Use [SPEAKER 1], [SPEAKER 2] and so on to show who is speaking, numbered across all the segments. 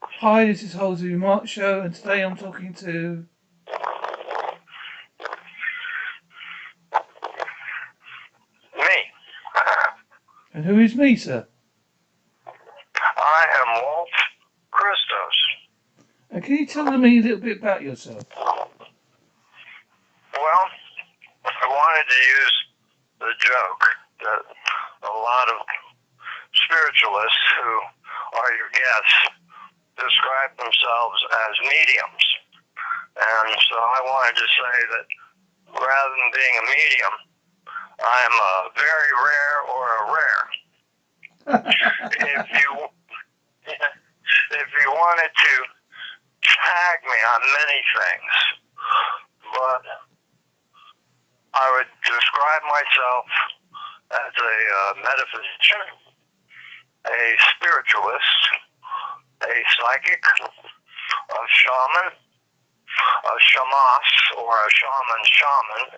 [SPEAKER 1] Hi, this is Holsworthy Remark Show, and today I'm talking to.
[SPEAKER 2] Me.
[SPEAKER 1] And who is me, sir?
[SPEAKER 2] I am Walt Christos.
[SPEAKER 1] And can you tell me a little bit about yourself?
[SPEAKER 2] Well, I wanted to use the joke that a lot of spiritualists who are your guests describe themselves as mediums. And so I wanted to say that rather than being a medium, I'm a very rare or a rare. If you wanted to tag me on many things, but I would describe myself as a metaphysician, a spiritualist, a psychic, a shaman, a shamas, or a shaman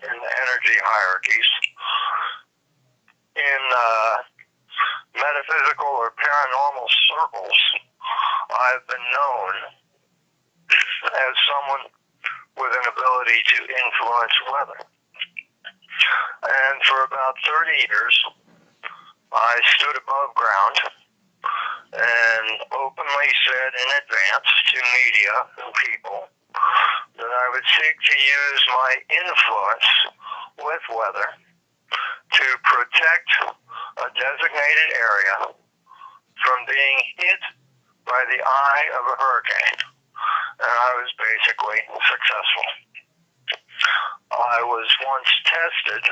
[SPEAKER 2] in the energy hierarchies. In metaphysical or paranormal circles, I've been known as someone with an ability to influence weather. And for about 30 years, I stood above ground and openly said in advance to media and people that I would seek to use my influence with weather to protect a designated area from being hit by the eye of a hurricane. And I was basically successful. I was once tested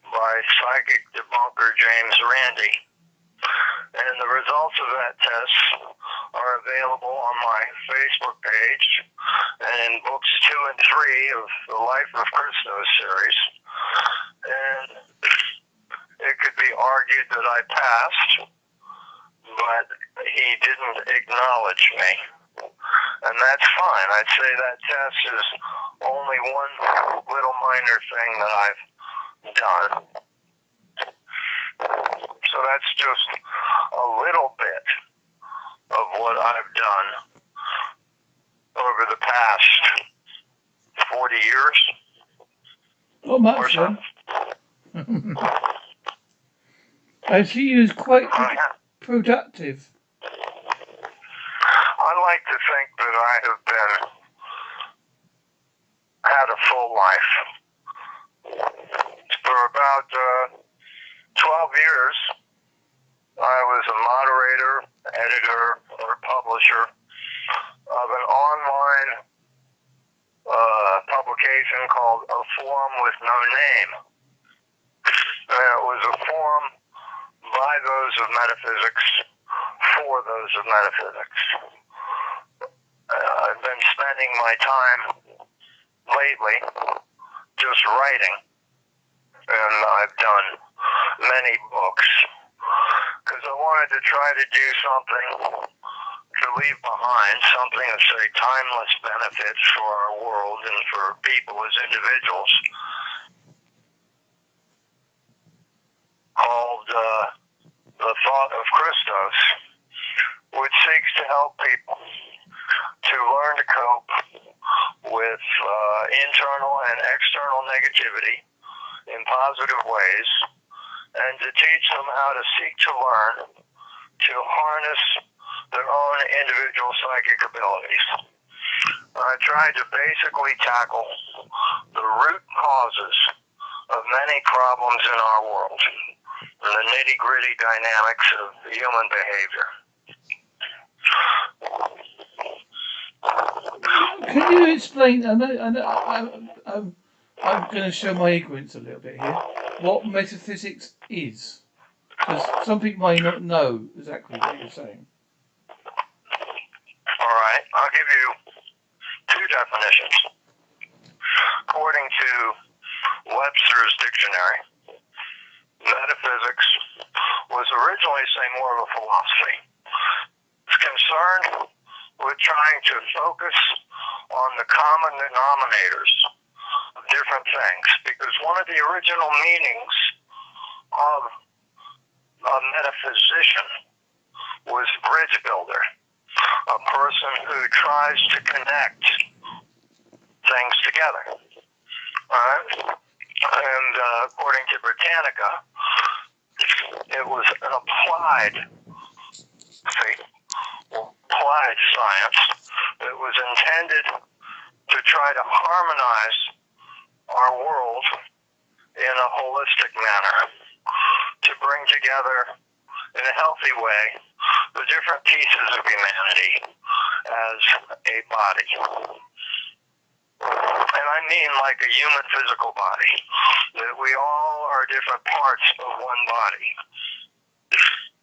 [SPEAKER 2] by psychic debunker James Randi, and the results of that test are available on my Facebook page and in books 2 and 3 of the Life of Christos series. And it could be argued that I passed, but he didn't acknowledge me. And that's fine. I'd say that test is only one little minor thing that I've done. So that's just a little bit of what I've done over the past 40 years.
[SPEAKER 1] Not much, then. I see you as quite productive.
[SPEAKER 2] I like to think that I have had a full life. For about 12 years, I was a moderator, editor, or publisher of an online publication called A Forum with No Name. And it was a forum by those of metaphysics for those of metaphysics. I've been spending my time lately just writing, and I've done many books because I wanted to try to do something to leave behind, something of, say, timeless benefits for our world and for people as individuals, called The Thought of Christos, which seeks to help people to learn to cope with internal and external negativity in positive ways, and to teach them how to seek to learn to harness their own individual psychic abilities. I tried to basically tackle the root causes of many problems in our world, and the nitty-gritty dynamics of human behavior.
[SPEAKER 1] Can you explain? I'm going to show my ignorance a little bit here. What metaphysics is, because some people may not know exactly what you're saying.
[SPEAKER 2] All right, I'll give you two definitions. According to Webster's dictionary, metaphysics was originally, say, more of a philosophy. It's concerned with trying to focus on the common denominators of different things, because one of the original meanings of a metaphysician was bridge builder, a tries to connect things together. All right? And according to Britannica, it was an applied science that was intended to try to harmonize our world in a holistic manner, to bring together in a healthy way the different pieces of humanity as a body. And I mean like a human physical body, that we all are different parts of one body.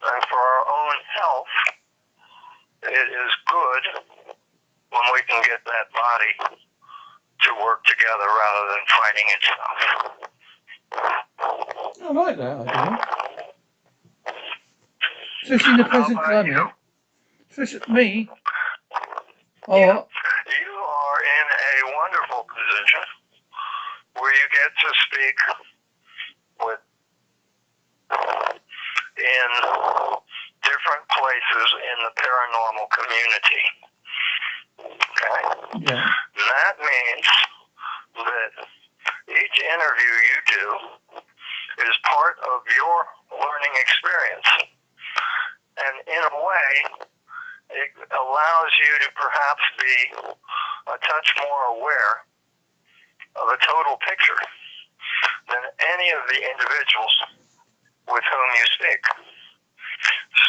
[SPEAKER 2] And for our own health, it is good when we can get that body to work together rather than fighting itself.
[SPEAKER 1] I like that idea. Especially in the present climate. Especially me. Oh.
[SPEAKER 2] Yeah. You are in a wonderful position where you get to speak with in different places in the paranormal community. Okay?
[SPEAKER 1] Yeah.
[SPEAKER 2] And that means that each interview you do is part of your learning experience. And in a way, it allows you to perhaps be a touch more aware of a total picture than any of the individuals with whom you speak.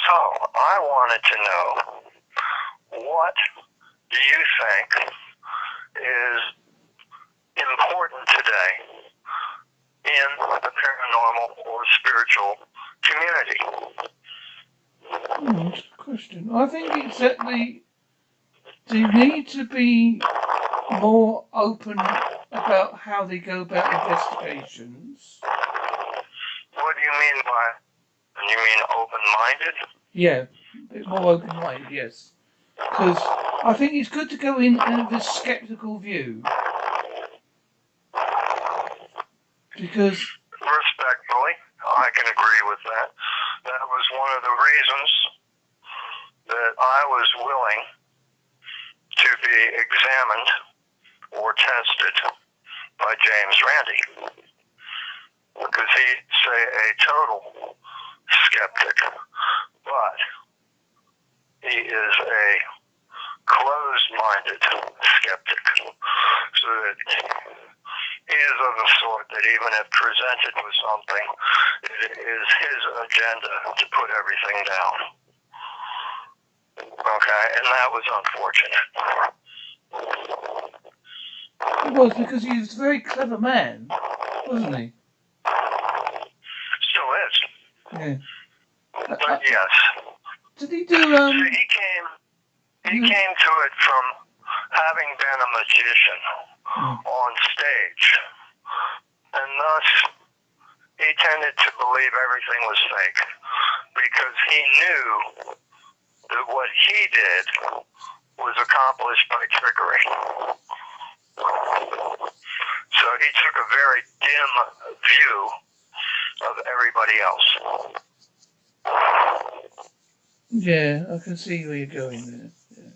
[SPEAKER 2] So, I wanted to know, what do you think is important today in the paranormal or spiritual community?
[SPEAKER 1] That's a question. I think it's that they need to be more open about how they go about investigations.
[SPEAKER 2] What do you mean by, you mean open-minded?
[SPEAKER 1] Yeah, a bit more open-minded, yes. Because I think it's good to go in with a sceptical view. Because...
[SPEAKER 2] Respectfully, I can agree with that. That was one of the reasons that I was willing to be examined or tested by James Randi. Because he'd say a total skeptic, but he is a closed-minded skeptic. So that he is of the sort that even if presented with something, it is his agenda to put everything down. Okay, and that was unfortunate.
[SPEAKER 1] It was, because he was a very clever man, wasn't he?
[SPEAKER 2] Still is.
[SPEAKER 1] Yeah.
[SPEAKER 2] But yes.
[SPEAKER 1] Did he do,
[SPEAKER 2] So he came to it from having been a magician on stage. And thus, he tended to believe everything was fake. Because he knew that what he did was accomplished by trickery. So he took a very dim view of everybody else.
[SPEAKER 1] Yeah, I can see where you're going there. Yeah.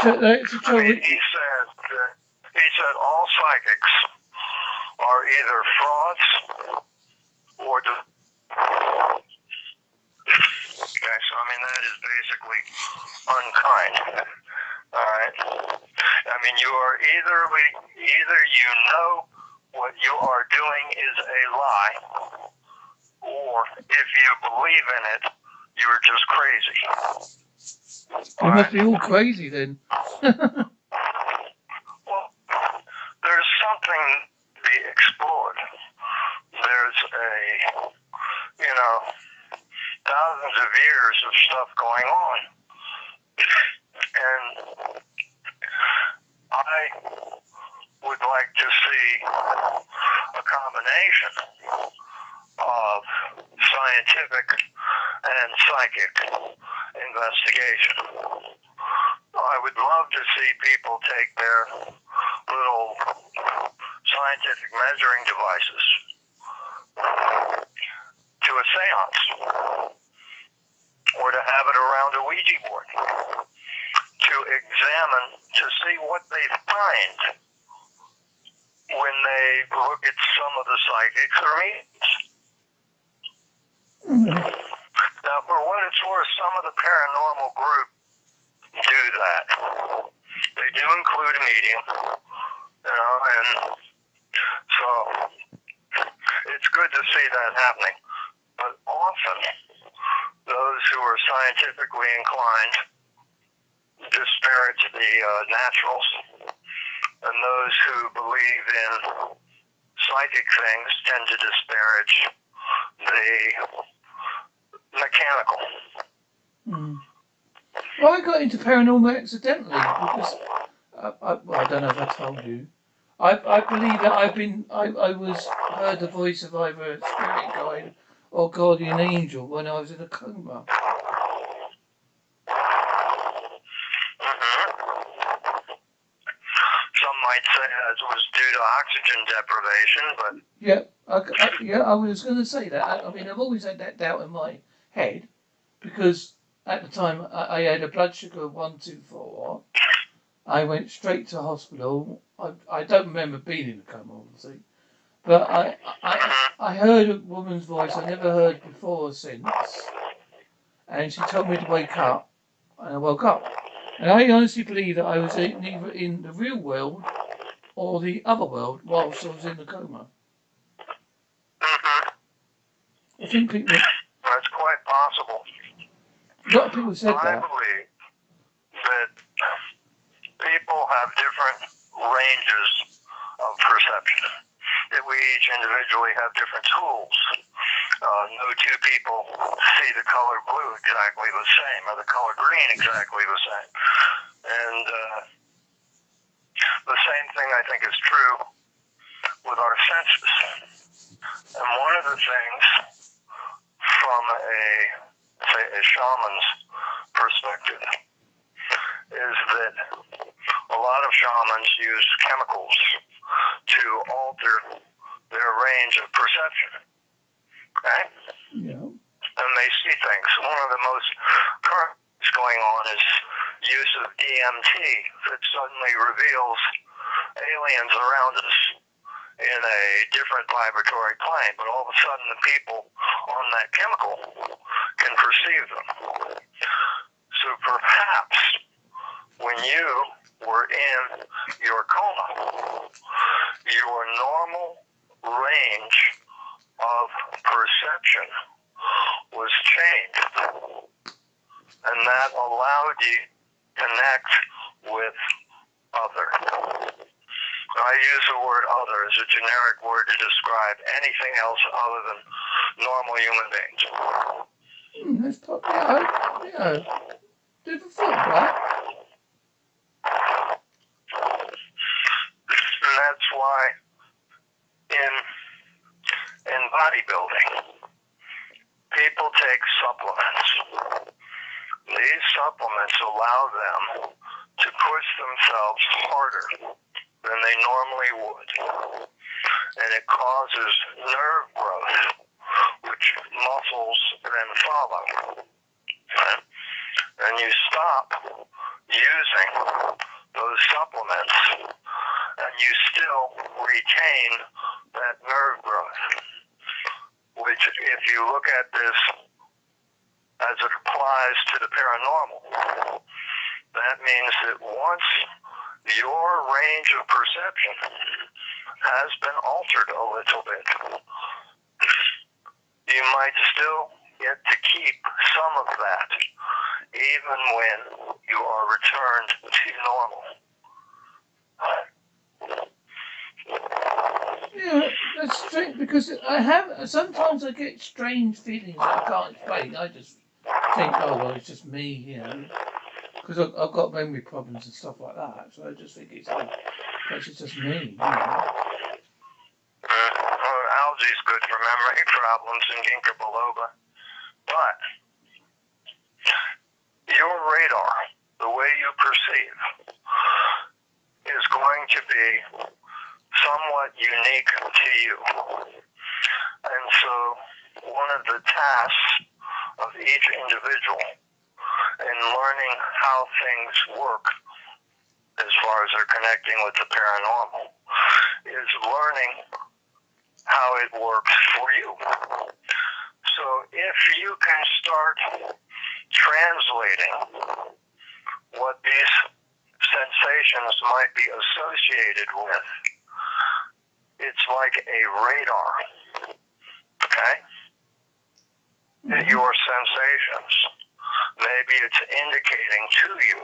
[SPEAKER 1] So,
[SPEAKER 2] He said all psychics are either frauds or okay, so I mean that is basically unkind. Alright? I mean you are either you know what you are doing is a lie, or if you believe in it, you're just crazy.
[SPEAKER 1] You must be all crazy then.
[SPEAKER 2] Well, there's something to be explored. There's thousands of years of stuff going on. And I would like to see a combination of scientific and psychic investigation. I would love to see people take their little scientific measuring devices to a seance, or to have it around a Ouija board, to examine examine to see what they find when they look at some of the psychics or mediums. Now, for what it's worth, some of the paranormal group do that. They do include a medium, and so it's good to see that happening. But often, those who are scientifically inclined disparage the naturals, and those who believe in psychic things tend to disparage the mechanical.
[SPEAKER 1] Well, I got into paranormal accidentally because I don't know if I told you. I believe that I was heard the voice of either a spirit guide or guardian angel when I was in a coma.
[SPEAKER 2] Some might say that was due to oxygen deprivation, but
[SPEAKER 1] I was going to say that. I mean, I've always had that doubt in my head because at the time I had a blood sugar of 124. I went straight to hospital. I don't remember being in a coma, obviously, but I heard a woman's voice I never heard before or since, and she told me to wake up, and I woke up. And I honestly believe that I was either in the real world or the other world whilst I was in the coma. I think people...
[SPEAKER 2] That's quite possible.
[SPEAKER 1] A lot of people said that.
[SPEAKER 2] I believe that people have different ranges of perception, that we each individually have different tools. No two people see the color blue exactly the same, or the color green exactly the same. And the same thing I think is true with our senses. And one of the things from a shaman's perspective is that a lot of shamans use chemicals to alter their range of perception. Okay?
[SPEAKER 1] Yeah.
[SPEAKER 2] And they see things. One of the most current things going on is use of DMT that suddenly reveals aliens around us in a different vibratory plane, but all of a sudden the people on that chemical can perceive them. So perhaps when you were in your coma, your normal range of perception was changed, and that allowed you to connect with other. I use the word other as a generic word to describe anything else other than normal human beings.
[SPEAKER 1] That's didn't thought that.
[SPEAKER 2] And that's why in bodybuilding, people take supplements. These supplements allow them to push themselves harder than they normally would. And it causes nerve growth, which muscles then follow. Okay? And you stop using those supplements, and you still retain that nerve growth, which, if you look at this as it applies to the paranormal, that means that once your range of perception has been altered a little bit, you might still get to keep some of that, even when you are returned to normal.
[SPEAKER 1] Yeah, that's strange because sometimes I get strange feelings that I can't explain. I just think, oh well, it's just me, because I've got memory problems and stuff like that. So I just think it's just me.
[SPEAKER 2] Algae's good for memory problems and ginkgo biloba, but your radar, the way you perceive, is going to be somewhat unique to you. And so one of the tasks of each individual in learning how things work as far as they're connecting with the paranormal, is learning how it works for you. So if you can start translating what these sensations might be associated with, it's like a radar, okay? Your sensations. Maybe it's indicating to you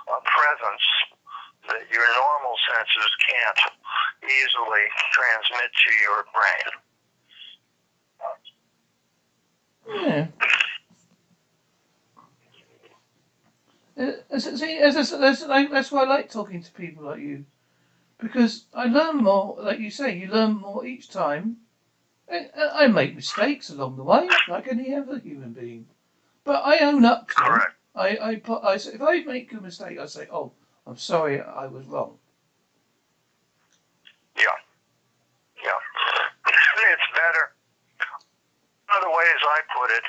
[SPEAKER 2] a presence that your normal senses can't easily transmit to your brain.
[SPEAKER 1] Yeah. That's why I like talking to people like you. Because I learn more, like you say, you learn more each time. I make mistakes along the way, like any other human being. But I own up to them.
[SPEAKER 2] Correct.
[SPEAKER 1] I say, if I make a mistake, I say, oh, I'm sorry, I was wrong.
[SPEAKER 2] Yeah. It's better. One of the ways I put it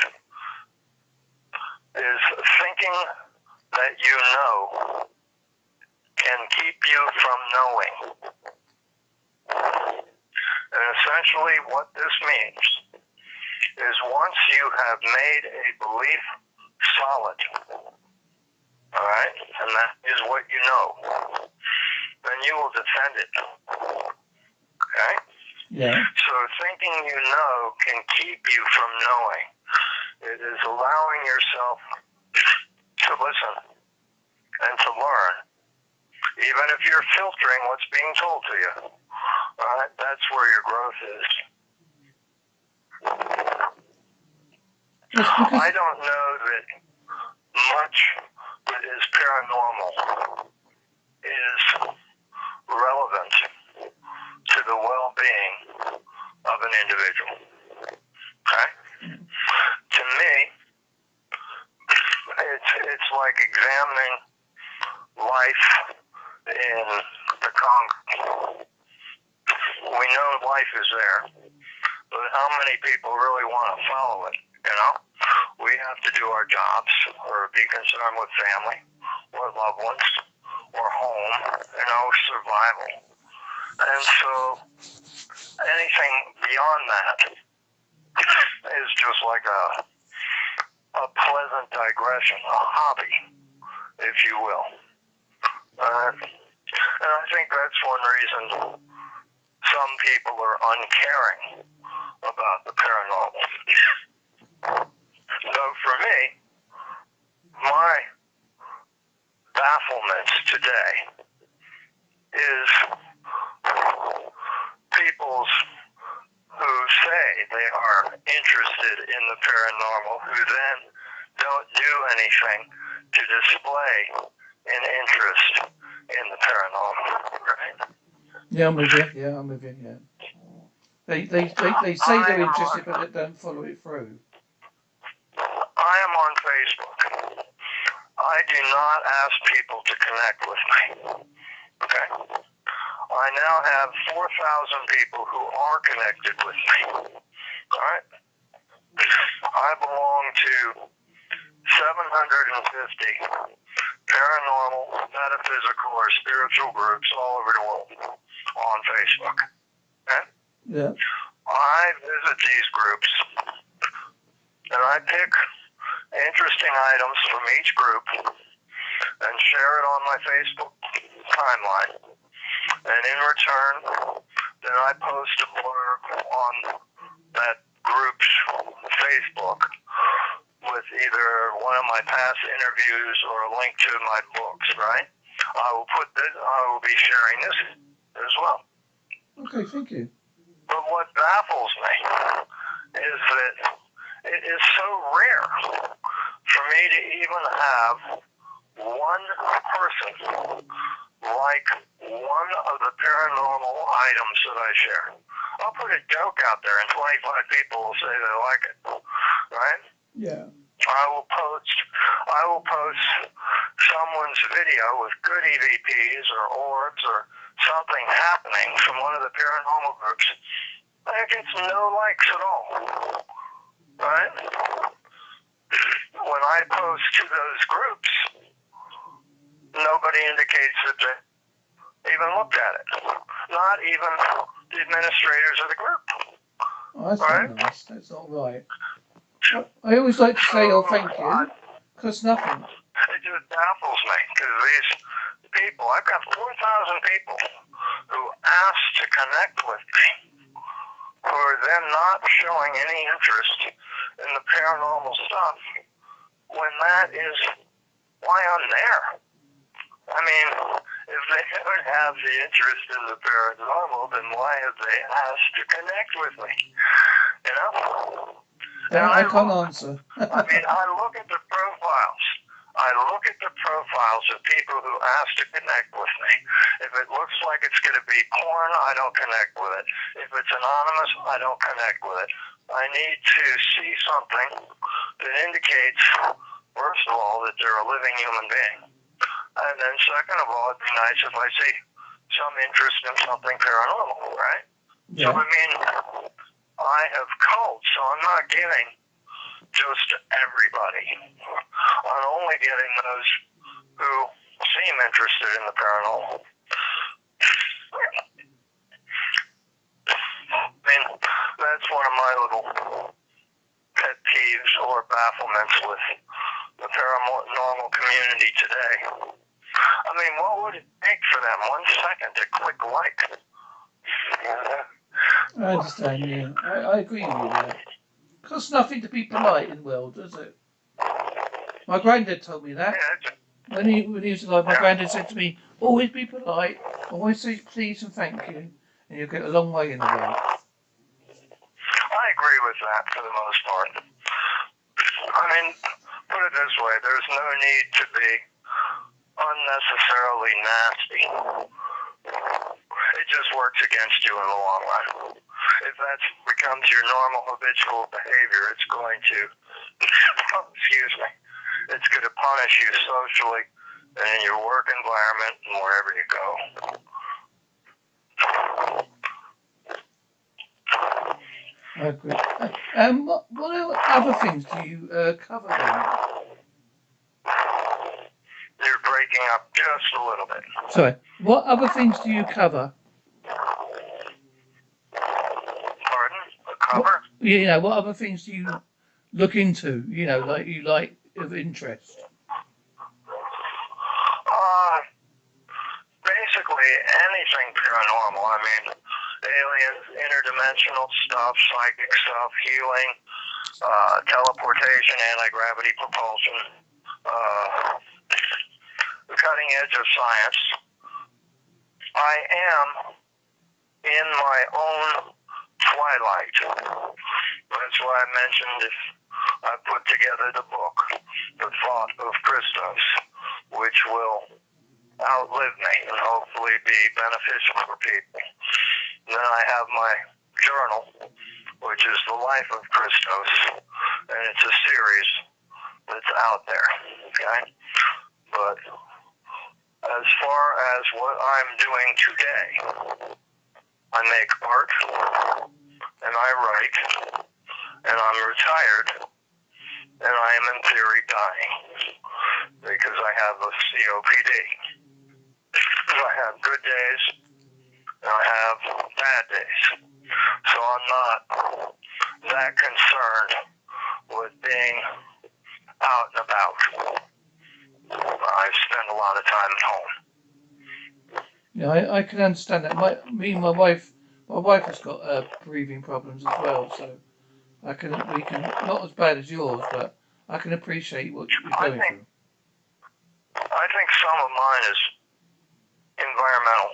[SPEAKER 2] is thinking that you know can keep you from knowing. And essentially what this means is once you have made a belief solid, all right, and that is what you know, then you will defend it. Okay?
[SPEAKER 1] Yeah.
[SPEAKER 2] So thinking you know can keep you from knowing. It is allowing yourself to listen and to learn, even if you're filtering what's being told to you. All right? That's where your growth is. I don't know that much that is paranormal is relevant to the well-being of an individual. Okay? To me, it's like examining life in the concrete. We know life is there, but how many people really want to follow it? You know, we have to do our jobs or be concerned with family or loved ones or home, you know, survival. And so anything beyond that is just like a pleasant digression, a hobby, if you will. And I think that's one reason some people are uncaring about the paranormal. So for me, my bafflement today is people's who say they are interested in the paranormal who then don't do anything to display an interest in the paranormal, right?
[SPEAKER 1] Yeah, I'm with you. Yeah. They say they're interested, but they don't follow it through.
[SPEAKER 2] I am on Facebook. I do not ask people to connect with me. Okay? I now have 4,000 people who are connected with me. Alright? I belong to 750 paranormal, metaphysical, or spiritual groups all over the world on Facebook. Okay?
[SPEAKER 1] Yeah.
[SPEAKER 2] I visit these groups and I pick interesting items from each group and share it on my Facebook timeline. And in return, then I post a blurb on that group's Facebook with either one of my past interviews or a link to my books, right? I will be sharing this as well.
[SPEAKER 1] Okay, thank you.
[SPEAKER 2] But what baffles me is that it is so rare for me to even have one person like one of the paranormal items that I share. I'll put a joke out there and 25 people will say they like it, right?
[SPEAKER 1] Yeah.
[SPEAKER 2] I will post someone's video with good EVPs or orbs or something happening from one of the paranormal groups. It gets no likes at all, right? When I post to those groups, no nobody indicates that they even looked at it. Not even the administrators of the group.
[SPEAKER 1] Oh, that's
[SPEAKER 2] Right?
[SPEAKER 1] not nice. That's not right. I always like to say, oh, thank you. Costs nothing.
[SPEAKER 2] It just baffles me because these people, I've got 4,000 people who asked to connect with me, who are then not showing any interest in the paranormal stuff when that is why I'm there. I mean, if they don't have the interest in the paranormal, then why have they asked to connect with me? You know?
[SPEAKER 1] I can't answer.
[SPEAKER 2] I mean, I look at the profiles. I look at the profiles of people who ask to connect with me. If it looks like it's going to be porn, I don't connect with it. If it's anonymous, I don't connect with it. I need to see something that indicates, first of all, that they're a living human being. And then second of all, it'd be nice if I see some interest in something paranormal, right?
[SPEAKER 1] Yeah.
[SPEAKER 2] So, I mean, I have cults, so I'm not giving just to everybody. I'm only getting those who seem interested in the paranormal. I mean, that's one of my little pet peeves or bafflements with the paranormal community today. I mean, what would it take for them 1 second to click like?
[SPEAKER 1] I understand, yeah. I agree with you there. Costs nothing to be polite in the world, does it? My granddad told me that. When he was alive, my granddad said to me, always be polite, always say please and thank you, and you'll get a long way in the world.
[SPEAKER 2] I agree with that for the most part. I mean, put it this way, there's no need to be unnecessarily nasty. It just works against you in the long run. If that becomes your normal habitual behavior, it's going to, excuse me, it's going to punish you socially and in your work environment and wherever you go.
[SPEAKER 1] I agree. What other things do you cover then?
[SPEAKER 2] You're breaking up just a little bit.
[SPEAKER 1] Sorry. What other things do you cover?
[SPEAKER 2] Pardon? A cover?
[SPEAKER 1] What other things do you look into? Like you like of interest?
[SPEAKER 2] Basically anything paranormal. I mean, aliens, interdimensional stuff, psychic stuff, healing, teleportation, anti-gravity propulsion, the cutting edge of science. I am in my own twilight. That's why I mentioned if I put together the book, The Thought of Christos, which will outlive me and hopefully be beneficial for people. And then I have my journal, which is The Life of Christos, and it's a series that's out there, okay? But as far as what I'm doing today, I make art, and I write, and I'm retired, and I am in theory dying, because I have a COPD. I have good days, and I have bad days. So I'm not that concerned with being out and about. I spend a lot of time at home.
[SPEAKER 1] Yeah, I can understand that. My wife has got breathing problems as well, so we can not as bad as yours, but I can appreciate what you're going through.
[SPEAKER 2] I think some of mine is environmental.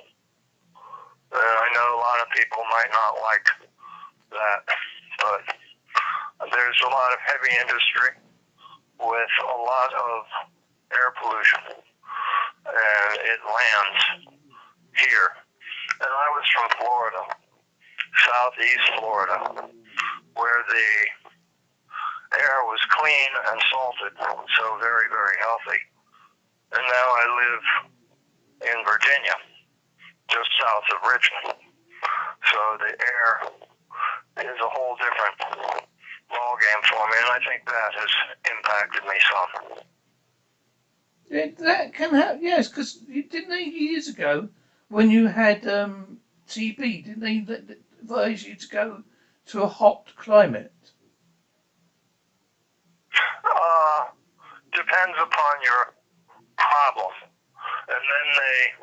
[SPEAKER 2] I know a lot of people might not like that, but there's a lot of heavy industry with a lot of air pollution, and it lands here. And I was from Florida, southeast Florida, where the air was clean and salted, so very, very healthy. And now I live in Virginia, just south of Richmond. So the air is a whole different ballgame for me, and I think that has impacted me some.
[SPEAKER 1] That can happen, yes, because didn't they years ago when you had TB, didn't they advise you to go to a hot climate?
[SPEAKER 2] Depends upon your problem. And then they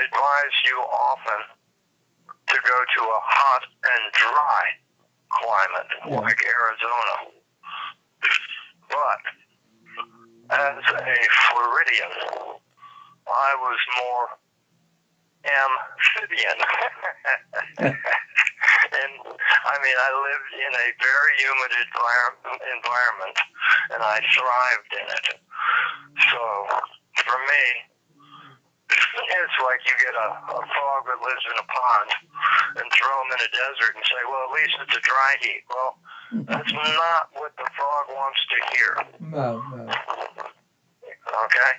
[SPEAKER 2] advise you often to go to a hot and dry climate, like Arizona. But as a Floridian, I was more amphibian. And I mean, I lived in a very humid environment, and I thrived in it. So for me, it's like you get a frog that lives in a pond and throw him in a desert and say, well, at least it's a dry heat. Well, that's not what the frog wants to hear.
[SPEAKER 1] No.
[SPEAKER 2] Okay?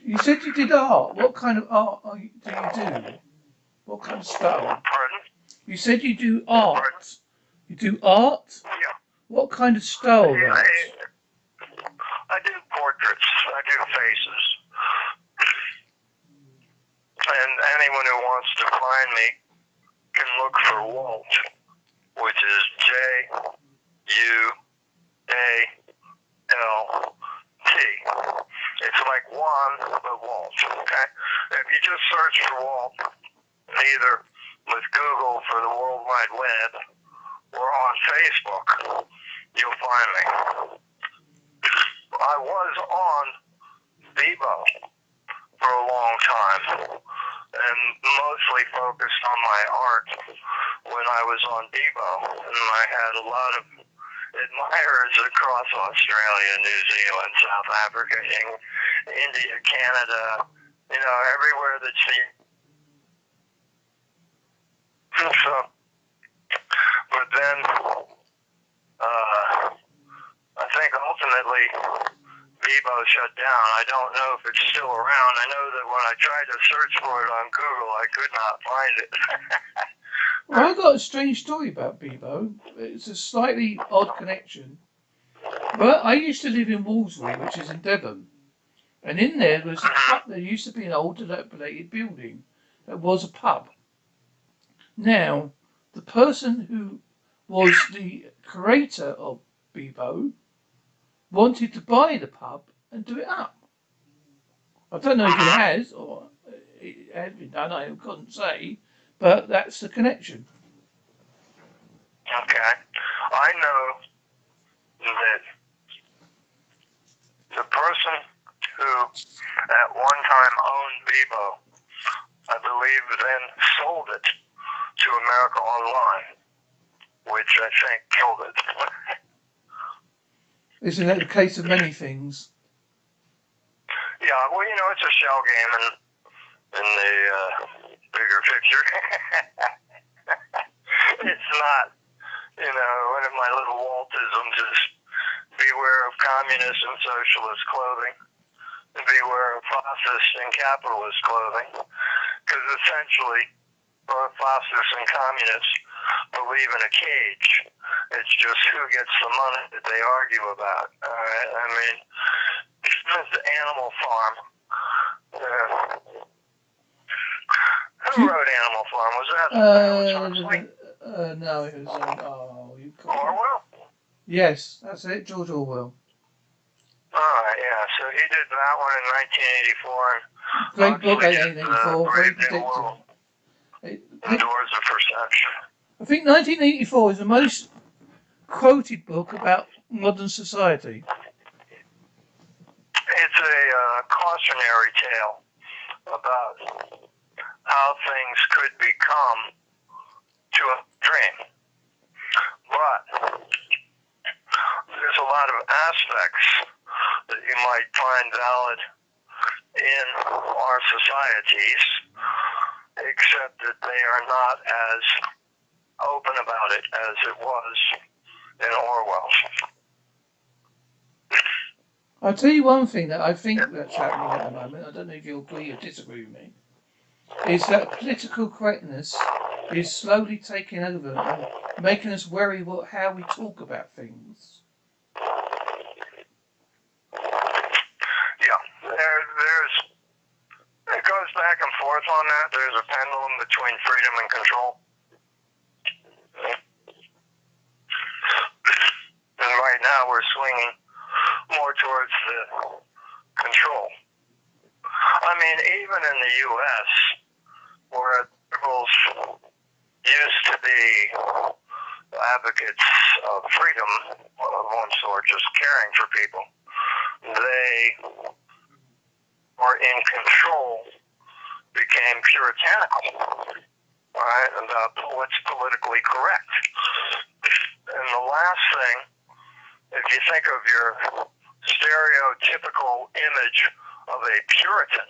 [SPEAKER 1] You said you did art. What kind of art do you do? What kind of style?
[SPEAKER 2] Pardon?
[SPEAKER 1] You said you do art.
[SPEAKER 2] Pardon?
[SPEAKER 1] You do art?
[SPEAKER 2] Yeah.
[SPEAKER 1] What kind of style?
[SPEAKER 2] I do portraits. I do faces. And anyone who wants to find me can look for Jualt, which is Jualt. It's like Juan, but Walt, okay? If you just search for Jualt, either with Google for the World Wide Web or on Facebook, you'll find me. I was on Bebo for a long time and mostly focused on my art when I was on Bebo, and I had a lot of admirers across Australia, New Zealand, South Africa, India, Canada, everywhere that's so, but then I think ultimately Bebo shut down. I don't know if it's still around. I know that when I tried to search for it on Google, I could not find it.
[SPEAKER 1] Well, I've got a strange story about Bebo. It's a slightly odd connection. But I used to live in Holsworthy, which is in Devon. And in there was a pub. There used to be an old dilapidated building that was a pub. Now, the person who was the curator of Bebo wanted to buy the pub and do it up. I don't know if it has or it has been done, I couldn't say, but that's the connection.
[SPEAKER 2] Okay. I know that the person who at one time owned Bebo, I believe then sold it to America Online, which I think killed it.
[SPEAKER 1] Isn't that the case of many things?
[SPEAKER 2] Yeah, well, it's a shell game in the bigger picture. It's not, one of my little Waltisms is beware of communist and socialist clothing, and beware of fascist and capitalist clothing, because essentially both fascists and communists believe in a cage. It's just who gets the money that they argue about. All right? I mean, the Animal Farm. Who wrote Animal Farm? Was that Huxley?
[SPEAKER 1] No, it was you can't.
[SPEAKER 2] Orwell?
[SPEAKER 1] Yes, that's it, George Orwell.
[SPEAKER 2] Alright, yeah, so he did that one in 1984.
[SPEAKER 1] Great book,
[SPEAKER 2] Huxley did
[SPEAKER 1] 1884, very
[SPEAKER 2] Brave New
[SPEAKER 1] predictive.
[SPEAKER 2] World, Doors of Perception.
[SPEAKER 1] I think 1984 is the most quoted book about modern society.
[SPEAKER 2] It's a cautionary tale about how things could become to a dream. But there's a lot of aspects that you might find valid in our societies, except that they are not as open about it as it was in Orwell's.
[SPEAKER 1] I'll tell you one thing that I think that's happening at the moment, I don't know if you agree or disagree with me, is that political correctness is slowly taking over and making us worry about how we talk about things.
[SPEAKER 2] it goes back and forth on that. There's a pendulum between freedom and control. And right now we're swinging more towards the control. I mean, even in the U.S., where liberals used to be advocates of freedom of one sort, just caring for people, they were in control, became puritanical, right, about what's politically correct. And the last thing, if you think of your stereotypical image of a Puritan,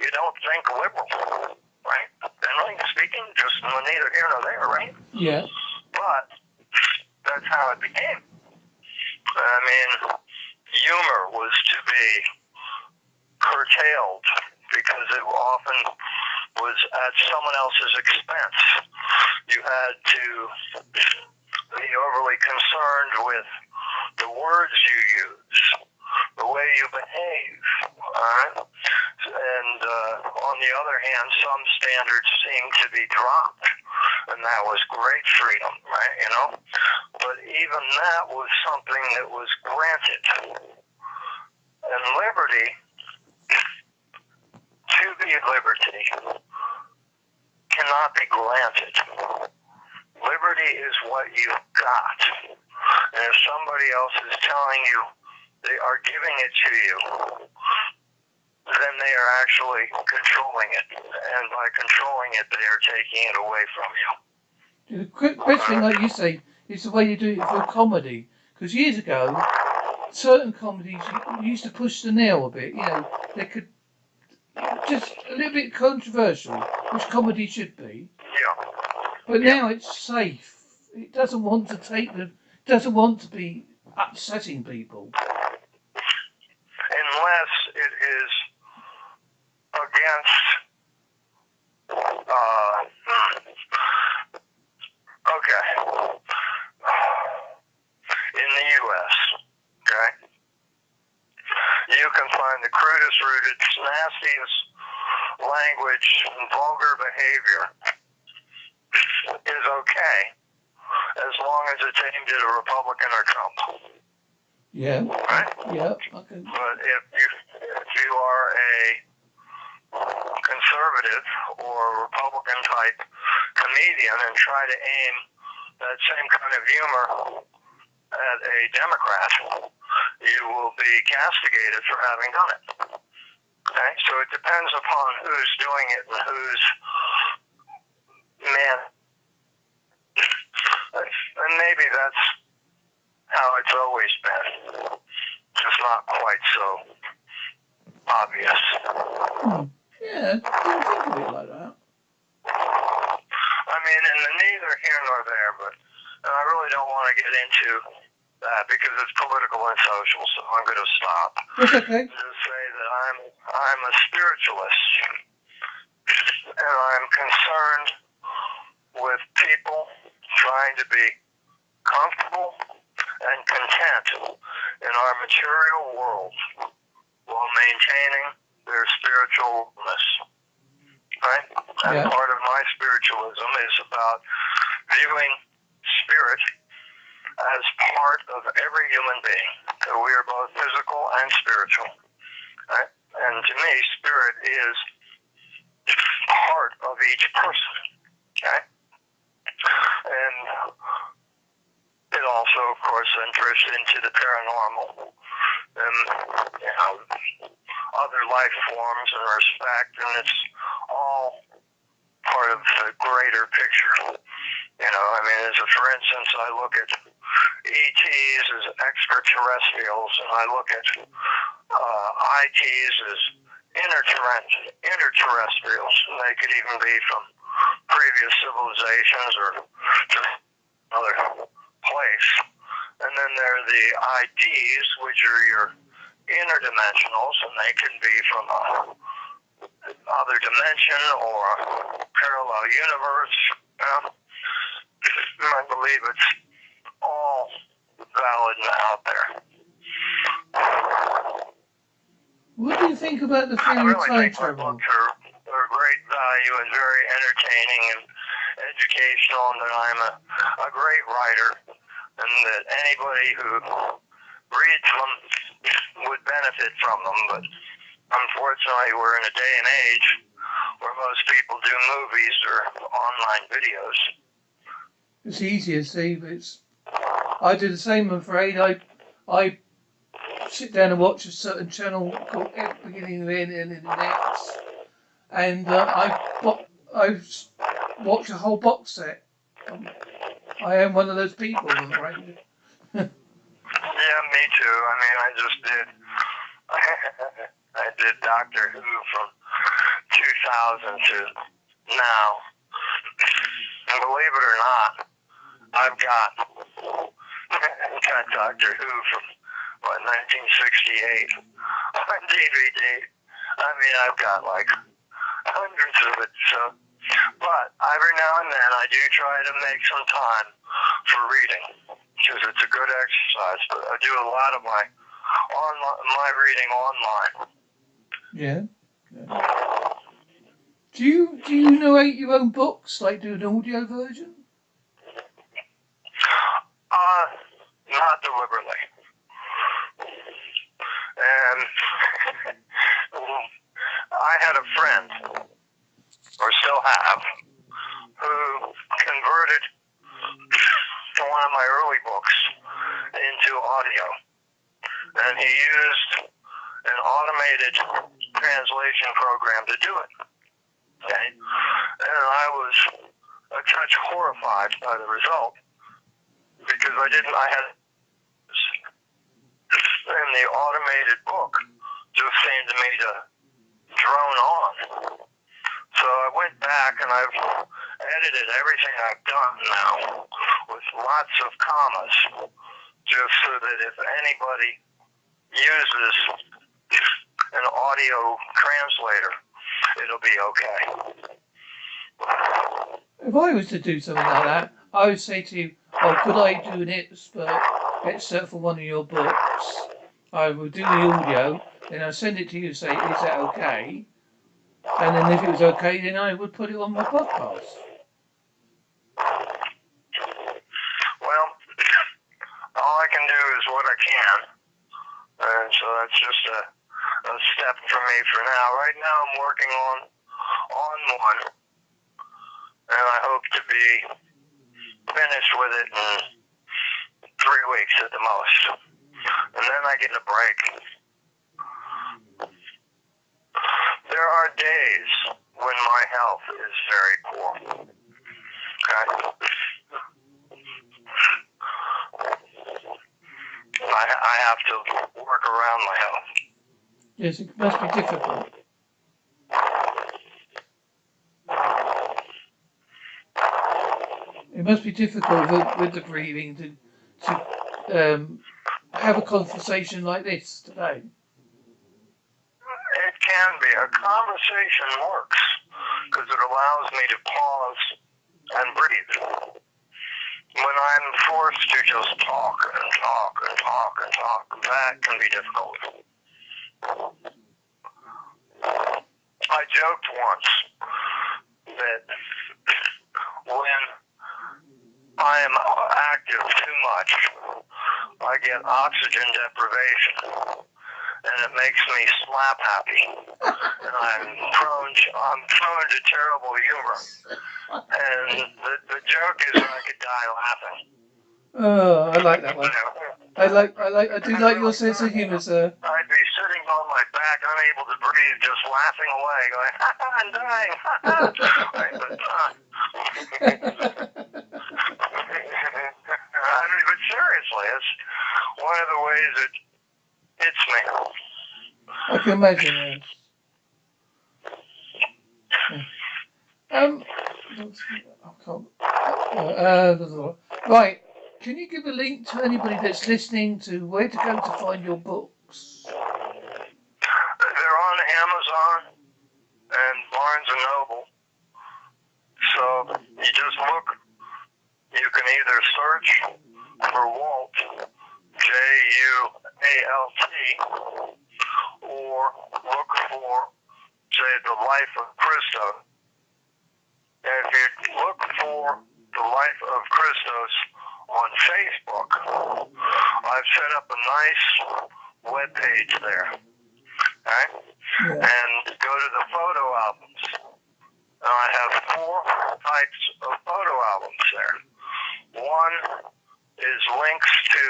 [SPEAKER 2] you don't think liberal, right? Generally speaking, just neither here nor there, right?
[SPEAKER 1] Yeah.
[SPEAKER 2] But that's how it became. I mean, humor was to be curtailed because it often was at someone else's expense. You had to be overly concerned with the words you use, the way you behave, all right? And on the other hand, some standards seemed to be dropped, and that was great freedom, right, you know? But even that was something that was granted. And liberty, to be liberty, cannot be granted. Liberty is what you've got. And if somebody else is telling you they are giving it to you, then they are actually controlling it. And by controlling it, they are taking it away from you.
[SPEAKER 1] The best thing, like you say, is the way you do it for comedy. Because years ago, certain comedies used to push the nail a bit. You know, they could just a little bit controversial, which comedy should be.
[SPEAKER 2] Yeah.
[SPEAKER 1] But now it's safe. It doesn't want to doesn't want to be upsetting people.
[SPEAKER 2] Unless it is against, okay, in the U.S., okay, you can find the crudest, rudest, nastiest language and vulgar behavior is okay as long as it's aimed at a Republican or Trump.
[SPEAKER 1] Yeah.
[SPEAKER 2] Right?
[SPEAKER 1] Yeah. Okay.
[SPEAKER 2] But if you are a conservative or Republican type comedian and try to aim that same kind of humor at a Democrat, you will be castigated for having done it. Okay? So it depends upon who's doing it and who's man. And maybe that's how it's always been. Just not quite so obvious.
[SPEAKER 1] Yeah, didn't think of it like that.
[SPEAKER 2] I mean, and neither here nor there, but I really don't want to get into that because it's political and social, so I'm going to stop.
[SPEAKER 1] That's okay.
[SPEAKER 2] Just say that I'm a spiritualist, and I'm concerned with people trying to be comfortable and content in our material world while maintaining their spiritualness. Right? And
[SPEAKER 1] Yeah.
[SPEAKER 2] part of my spiritualism is about viewing spirit as part of every human being. So we are both physical and spiritual. Right? And to me, spirit is part of each person. Okay? And it also, of course, then drifts into the paranormal and, you know, other life forms and respect, and it's all part of the greater picture. You know, I mean, for instance, I look at ETs as extraterrestrials, and I look at ITs as interterrestrials. They could even be from previous civilizations or just another place. And then there are the IDs, which are your interdimensionals, and they can be from other dimension or parallel universe. I believe it's all valid and out there.
[SPEAKER 1] What do you think about the
[SPEAKER 2] I
[SPEAKER 1] theory of
[SPEAKER 2] really
[SPEAKER 1] time
[SPEAKER 2] think my
[SPEAKER 1] travel?
[SPEAKER 2] books are great value and very entertaining and educational, and that I'm a great writer, and that anybody who reads them would benefit from them. But unfortunately, we're in a day and age where most people do movies or online videos.
[SPEAKER 1] It's easier, Steve. I do the same, I'm afraid. I sit down and watch a certain channel called Beginning and End and the Next, and I watch a whole box set. I am one of those people, I'm afraid.
[SPEAKER 2] Yeah, me too. I mean, I just did. I did Doctor Who from 2000 to now. And believe it or not, I've got Doctor Who from 1968 on DVD. I mean, I've got like hundreds of it. So, but every now and then I do try to make some time for reading because it's a good exercise. But I do a lot of my reading online.
[SPEAKER 1] Yeah. Do you narrate your own books, like do an audio version?
[SPEAKER 2] Not deliberately. And I had a friend, or still have, who converted one of my early books into audio. And he used an automated translation program to do it. Okay? And I was a touch horrified by the result, because I had, and the automated book just seemed to me to drone on. So I went back and I've edited everything I've done now with lots of commas, just so that if anybody uses an audio translator, it'll be okay.
[SPEAKER 1] If I was to do something like that, I would say to you, oh, could I do an excerpt for one of your books? I would do the audio, then I'll send it to you and say, is that okay? And then if it was okay, then I would put it on my podcast.
[SPEAKER 2] Well, all I can do is what I can. And so that's just a step for me for now. Right now I'm working on one, and I hope to be finished with it in 3 weeks at the most. And then I get a break. There are days when my health is very poor. Okay? I have to work around my health.
[SPEAKER 1] Yes, it must be difficult. It must be difficult with the breathing to have a conversation like this today.
[SPEAKER 2] It can be. A conversation works because it allows me to pause and breathe. When I'm forced to just talk and talk and talk and talk, that can be difficult. I joked once that when I am active too much, I get oxygen deprivation, and it makes me slap happy, and I'm prone to terrible humor. And the joke is that I could die laughing.
[SPEAKER 1] Oh, I like that one. I do like your sense of humour, sir.
[SPEAKER 2] I'd be sitting on my back, unable to breathe, just laughing away, going, I'm dying. I mean, but seriously, it's one of the ways it hits me.
[SPEAKER 1] I can imagine, right. Can you give a link to anybody that's listening to where to go to find your books?
[SPEAKER 2] They're on Amazon and Barnes and Noble. So you just look. You can either search for Jualt, Jualt, or look for, say, the life of Christos. And if you look for the life of Christos on Facebook, I've set up a nice web page there. Okay?
[SPEAKER 1] Yeah.
[SPEAKER 2] And go to the photo albums. And I have 4 types of photo albums there. One is links to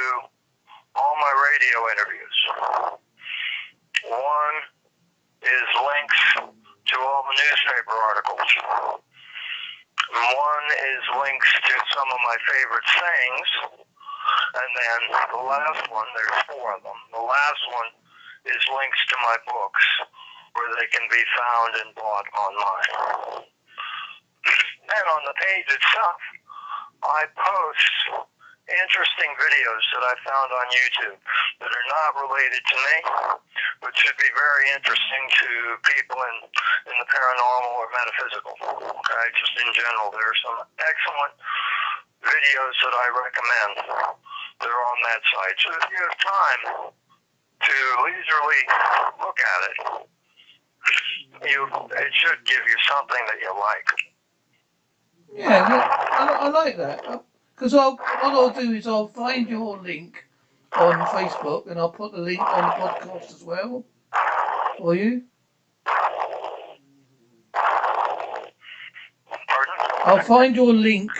[SPEAKER 2] all my radio interviews. One is links to all the newspaper articles. One is links to some of my favorite sayings. And then the last one, there's 4 of them. The last one is links to my books where they can be found and bought online. And on the page itself, I post interesting videos that I found on YouTube that are not related to me, but should be very interesting to people in the paranormal or metaphysical. Okay, just in general, there are some excellent videos that I recommend. They're on that site. So if you have time to leisurely look at it, it should give you something that you like.
[SPEAKER 1] Yeah, I like that. Because what I'll do is I'll find your link on Facebook and I'll put the link on the podcast as well. For you?
[SPEAKER 2] Pardon?
[SPEAKER 1] I'll find your link,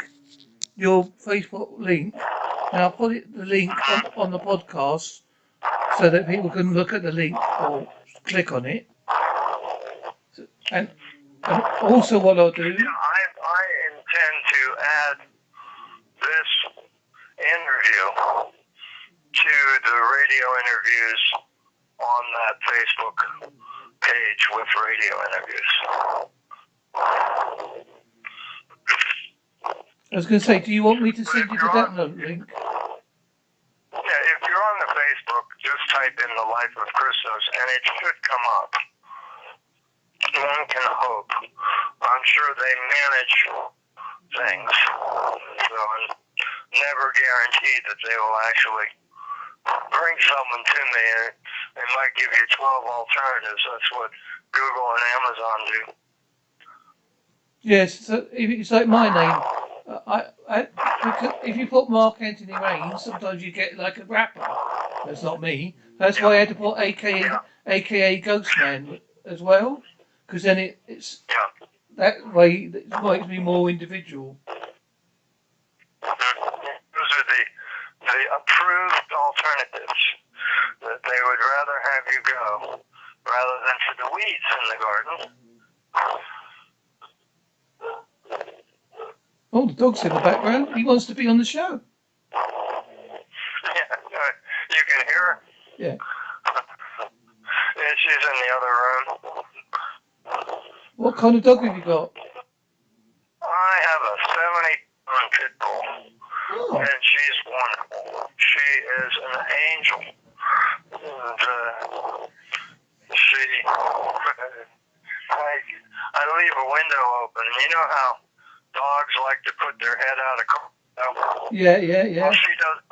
[SPEAKER 1] your Facebook link, and I'll put the link on the podcast so that people can look at the link or click on it. And also what I'll do...
[SPEAKER 2] I intend to add this interview to the radio interviews on that Facebook page with radio interviews.
[SPEAKER 1] I was going to say, do you want me to send you the download link?
[SPEAKER 2] Yeah, if you're on the Facebook, just type in the life of Christos and it should come up. One can hope. I'm sure they manage things, so I'm never guaranteed that they will actually bring someone to me, and they might give you 12 alternatives. That's what Google and Amazon do.
[SPEAKER 1] Yes, so it's like my name. If you put Mark Anthony Rains, sometimes you get like a rapper. That's not me. That's why I had to put AKA Ghostman as well, because then it's that way it makes me more individual.
[SPEAKER 2] Those are the approved alternatives that they would rather have you go rather than to the weeds in the garden.
[SPEAKER 1] Oh, the dog's in the background. He wants to be on the show.
[SPEAKER 2] Yeah, you can hear her.
[SPEAKER 1] Yeah.
[SPEAKER 2] Yeah, she's in the other room.
[SPEAKER 1] What kind of dog have you got?
[SPEAKER 2] I have a 70-pound pit bull, and she's wonderful. She is an angel. And I leave a window open, and you know how dogs like to put their head out of cover?
[SPEAKER 1] Yeah.
[SPEAKER 2] Well, she does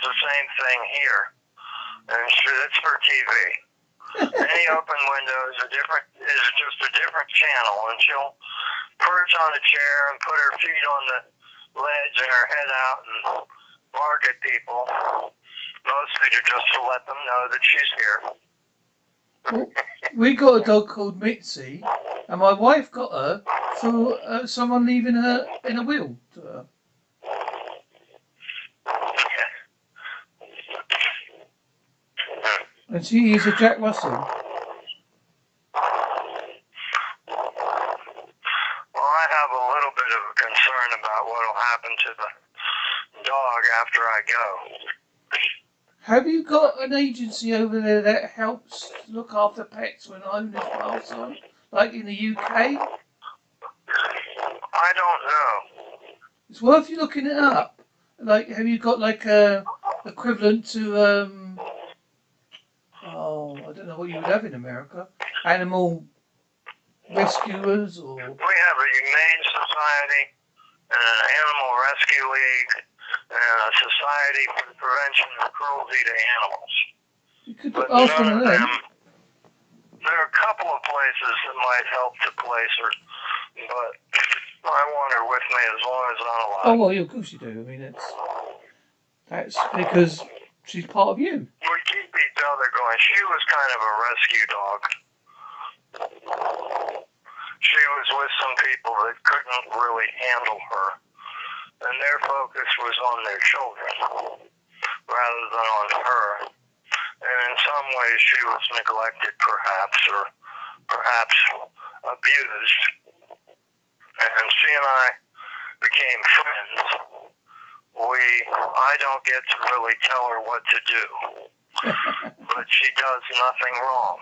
[SPEAKER 2] the same thing here, and it's her TV. Any open window is just a different channel, and she'll perch on a chair and put her feet on the ledge and her head out and bark at people. Mostly just to let them know that she's here.
[SPEAKER 1] Well, we got a dog called Mitzi, and my wife got her through someone leaving her in a will to her. And she is a Jack Russell.
[SPEAKER 2] Well, I have a little bit of a concern about what will happen to the dog after I go.
[SPEAKER 1] Have you got an agency over there that helps look after pets when owners pass on, like in the UK?
[SPEAKER 2] I don't know.
[SPEAKER 1] It's worth you looking it up. Like, have you got like a equivalent to I don't know what you would have in America, animal rescuers or?
[SPEAKER 2] We have a humane society and an animal rescue league and a society for the prevention of cruelty to animals.
[SPEAKER 1] You could
[SPEAKER 2] But
[SPEAKER 1] ask
[SPEAKER 2] none
[SPEAKER 1] one
[SPEAKER 2] of
[SPEAKER 1] of them.
[SPEAKER 2] them couple of places that might help to place her, but I want her with me as long as I'm alive.
[SPEAKER 1] Oh, well, of course you do. I mean, that's because she's part of you.
[SPEAKER 2] We keep each other going. She was kind of a rescue dog. She was with some people that couldn't really handle her, and their focus was on their children rather than on her. And in some ways she was neglected perhaps, or perhaps abused. And she and I became friends. I don't get to really tell her what to do, but she does nothing wrong.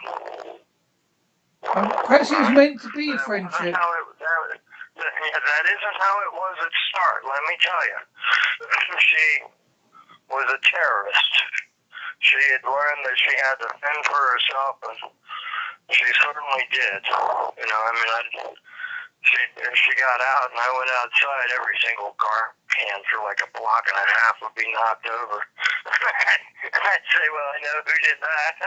[SPEAKER 1] Perhaps it was meant to be a friendship.
[SPEAKER 2] That isn't how it was at start, let me tell you. She was a terrorist. She had learned that she had to fend for herself, and she certainly did. You know, I mean, she got out, and I went outside, every single car can for like a block and a half would be knocked over. And I'd say, well, I know who did that.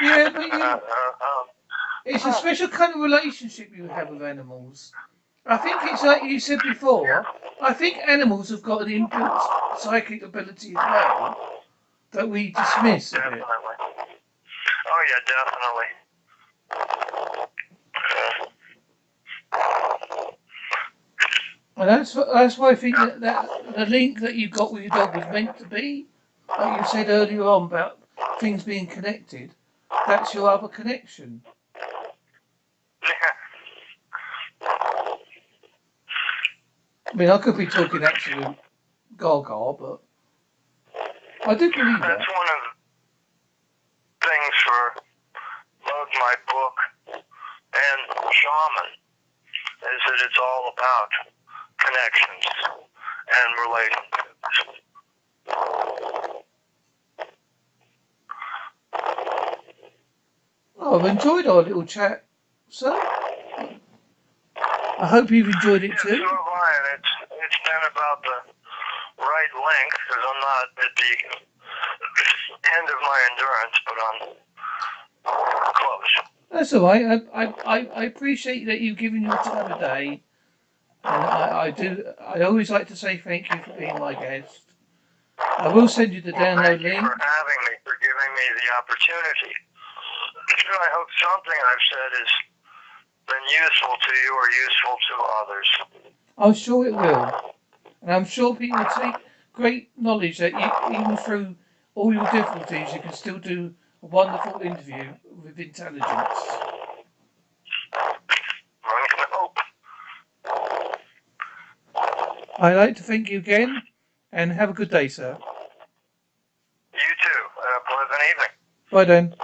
[SPEAKER 1] Yeah, but it's a special kind of relationship you have with animals. I think it's like you said before, I think animals have got an inbuilt psychic ability as well that we dismiss a bit.
[SPEAKER 2] Definitely. Oh, yeah, definitely.
[SPEAKER 1] And that's why I think that the link that you got with your dog was meant to be, like you said earlier on about things being connected. That's your other connection. I mean, I could be talking absolute gaga, but I do believe that.
[SPEAKER 2] That's one of the things for both my book and Shaman, is that it's all about connections and relationships.
[SPEAKER 1] Oh, I've enjoyed our little chat, sir. I hope you've enjoyed it too.
[SPEAKER 2] Yeah, so have I, and it's been about the right length, because I'm not at the end of my endurance, but I'm close.
[SPEAKER 1] That's all right. I appreciate that you've given your time of day, and I always like to say thank you for being my guest. I will send you the download link.
[SPEAKER 2] Thank you for having me, for giving me the opportunity. I hope something I've said has been useful to you or useful to others.
[SPEAKER 1] I'm sure it will. And I'm sure people will take great knowledge that you, even through all your difficulties, you can still do a wonderful interview with intelligence.
[SPEAKER 2] One can hope.
[SPEAKER 1] I'd like to thank you again, and have a good day, sir.
[SPEAKER 2] You too. Pleasant evening.
[SPEAKER 1] Bye then.